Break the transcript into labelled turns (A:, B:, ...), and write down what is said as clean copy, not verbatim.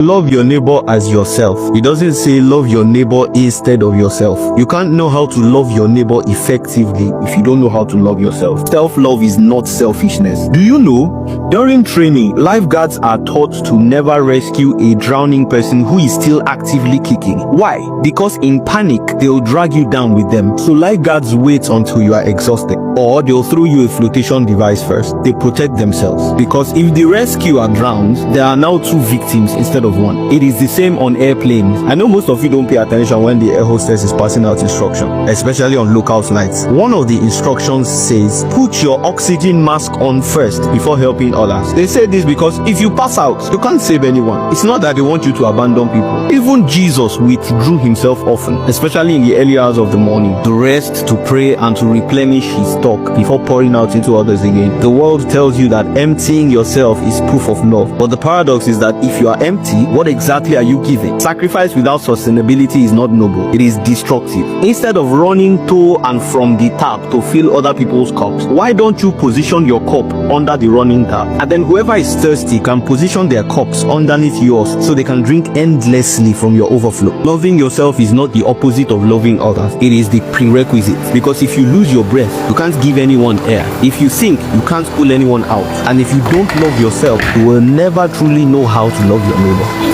A: Love your neighbor as yourself. It doesn't say love your neighbor instead of yourself. You can't know how to love your neighbor effectively if you don't know how to love yourself. Self-love is not selfishness. Do you know, during training, lifeguards are taught to never rescue a drowning person who is still actively kicking. Why? Because in panic, they'll drag you down with them. So lifeguards wait until you are exhausted, or they'll throw you a flotation device first. They protect themselves, because if the rescuer drowns, there are now 2 victims instead of 1. It is the same on airplanes. I know most of you don't pay attention when the air hostess is passing out instruction, especially on local flights. One of the instructions says, put your oxygen mask on first before helping others. They say this because if you pass out, you can't save anyone. It's not that they want you to abandon people. Even Jesus withdrew himself often, especially in the early hours of the morning, to rest, to pray, and to replenish his stock before pouring out into others again. The world tells you that emptying yourself is proof of love, but the paradox is that if you are empty, what exactly are you giving? Sacrifice without sustainability is not noble. It is destructive. Instead of running to and from the tap to fill other people's cups, why don't you position your cup under the running tap? And then whoever is thirsty can position their cups underneath yours so they can drink endlessly from your overflow. Loving yourself is not the opposite of loving others. It is the prerequisite. Because if you lose your breath, you can't give anyone air. If you sink, you can't pull anyone out. And if you don't love yourself, you will never truly know how to love your neighbor.